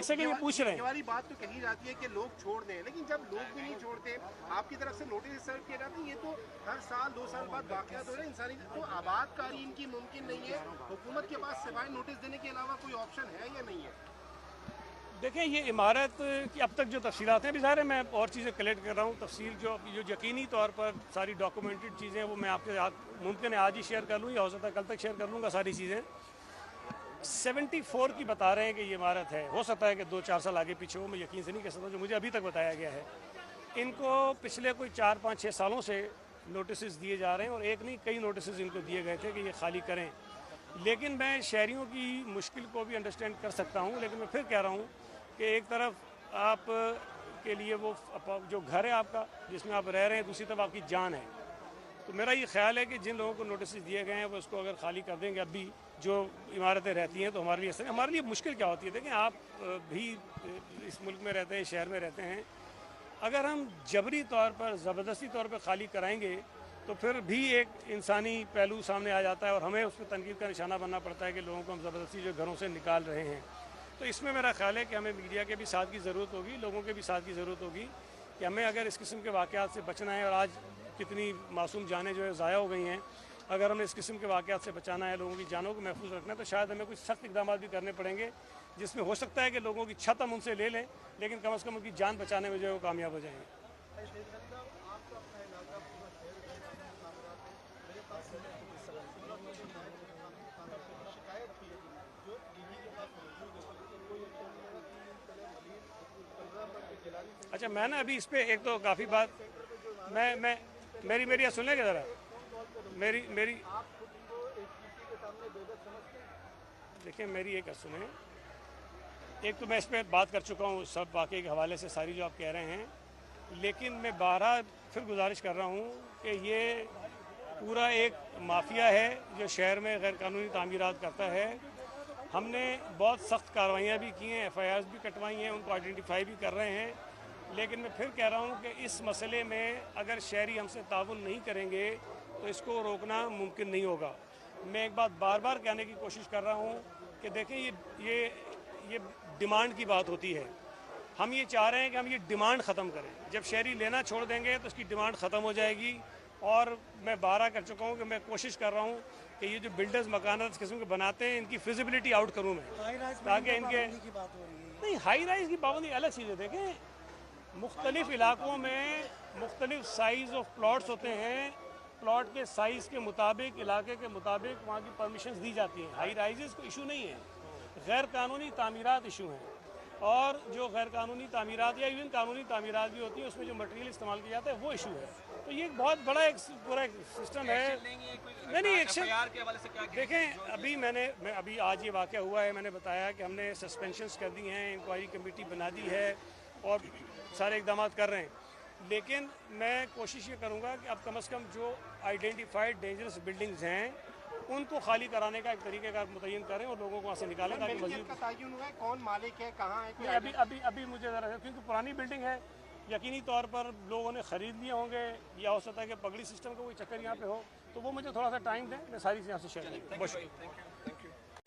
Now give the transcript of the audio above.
जैसे कि ये पूछ रहे हैं। ये वाली बात तो कही जाती है कि लोग छोड़ दें, लेकिन जब लोग भी नहीं छोड़ते, आपकी तरफ से नोटिस सर्व किया जाता है, ये तो हर साल 2 साल बाद वाकयात हो रहे हैं इंसानी, तो आबादकारी इनकी मुमकिन नहीं है। हुकूमत के पास सिवाय नोटिस देने के अलावा कोई ऑप्शन है या नहीं है? देखें, ये इमारत की अब तक जो तफसीलात हैं, अभी ज़ाहिर है मैं और चीज़ें कलेक्ट कर रहा हूँ, तफसील जो यकीनी तौर पर सारी डॉक्यूमेंटेड चीज़ें वो मैं आपके साथ मुमकिन है आज ही शेयर कर लूँ, या हो सकता है कल तक शेयर कर लूँगा सारी चीज़ें। 74 की बता रहे हैं कि ये इमारत है, हो सकता है कि 2-4 साल आगे पीछे हो, मैं यकीन से नहीं कह सकता, जो मुझे अभी तक बताया गया है। इनको पिछले कोई 4-5-6 सालों से नोटिस दिए जा रहे हैं, और एक नहीं कई नोटिस इनको दिए गए थे कि ये खाली करें। लेकिन मैं शहरियों की मुश्किल को भी अंडरस्टैंड कर सकता हूँ, लेकिन मैं फिर कह रहा हूँ कि एक तरफ आप के लिए वो जो घर है आपका जिसमें आप रह रहे हैं, दूसरी तरफ आपकी जान है। तो मेरा ये ख्याल है कि जिन लोगों को नोटिस दिए गए हैं वो उसको अगर खाली कर देंगे अभी जो इमारतें रहती हैं, तो हमारे लिए मुश्किल क्या होती है। देखें, आप भी इस मुल्क में रहते हैं, शहर में रहते हैं, अगर हम जबरी तौर पर ज़बरदस्ती तौर पर खाली कराएंगे तो फिर भी एक इंसानी पहलू सामने आ जाता है, और हमें उस पर तनकीद का निशाना बनना पड़ता है कि लोगों को हम ज़बरदस्ती जो घरों से निकाल रहे हैं। तो इसमें मेरा ख्याल है कि हमें मीडिया के भी साथ की ज़रूरत होगी, लोगों के भी साथ की ज़रूरत होगी कि हमें अगर इस किस्म के वाक़यात से बचना है, और आज कितनी मासूम जानें जो है ज़ाया हो गई हैं, अगर हमें इस किस्म के वाक़यात से बचाना है, लोगों की जानों को महफूज रखना है, तो शायद हमें कुछ सख्त इक़दाम भी करने पड़ेंगे, जिसमें हो सकता है कि लोगों की छत हम उनसे ले लें, लेकिन कम से कम उनकी जान बचाने में जो है वो कामयाब हो जाएंगे। अच्छा, मैं ना अभी इस पर एक तो काफ़ी बात मैं मेरी सुन लेंगे ज़रा, मेरी देखिए, मेरी एक सुने, एक तो मैं इस पर बात कर चुका हूँ सब वाक़े के हवाले से, सारी जो आप कह रहे हैं, लेकिन मैं बारहा फिर गुजारिश कर रहा हूँ कि ये पूरा एक माफिया है जो शहर में गैर कानूनी तामीरात करता है। हमने बहुत सख्त कार्रवाइयाँ भी की हैं, FIRs भी कटवाई हैं, उनको आइडेंटिफाई भी कर रहे हैं, लेकिन मैं फिर कह रहा हूँ कि इस मसले में अगर शहरी हमसे ताउन नहीं करेंगे तो इसको रोकना मुमकिन नहीं होगा। मैं एक बात बार बार कहने की कोशिश कर रहा हूँ कि देखें, ये डिमांड की बात होती है। हम ये चाह रहे हैं कि हम ये डिमांड ख़त्म करें। जब शहरी लेना छोड़ देंगे तो उसकी डिमांड ख़त्म हो जाएगी। और मैं 12 कर चुका हूँ कि मैं कोशिश कर रहा हूँ कि ये जो बिल्डर्स मकान इस किस्म के बनाते हैं, इनकी फिजिबिलिटी आउट करूँ मैं, ताकि इनके नहीं हाई राइज की पाबंदी अलग चीज़ है। देखें, मुख्तलिफ इलाकों में मुख्तलिफ साइज़ ऑफ प्लॉट्स होते हैं, प्लॉट के साइज़ के मुताबिक, इलाके के मुताबिक वहाँ की परमिशंस दी जाती हैं। हाई राइजेस को इशू नहीं है, गैर कानूनी तामीरात इशू हैं, और जो गैर कानूनी तामीरात या इवन कानूनी तामीरात भी होती है उसमें जो मटेरियल इस्तेमाल किया जाता है वो इशू है। तो ये एक बहुत बड़ा एक पूरा एक सिस्टम है। नहीं एक्शन देखें, अभी आज ये वाक़या हुआ है, मैंने बताया कि हमने सस्पेंशंस कर दी हैं, इंक्वायरी कमेटी बना दी है और सारे इक़दाम कर रहे हैं, लेकिन मैं कोशिश ये करूँगा कि अब कम से कम जो आइडेंटिफाइड डेंजरस बिल्डिंग्स हैं उनको खाली कराने का एक तरीक़ेकार मुतय्यन करें और लोगों को वहाँ से निकालें, ताकि मज़ीद कौन मालिक है, कहाँ है? अभी मुझे ज़रा, क्योंकि पुरानी बिल्डिंग है, यकीनी तौर पर लोगों ने ख़रीद लिए होंगे, या हो सकता है कि पगड़ी सिस्टम का कोई चक्कर यहाँ पे हो, तो वो मुझे थोड़ा सा टाइम दें, मैं सारी चीज़ें आपसे शेयर करूँ। बहुत शुक्रिया।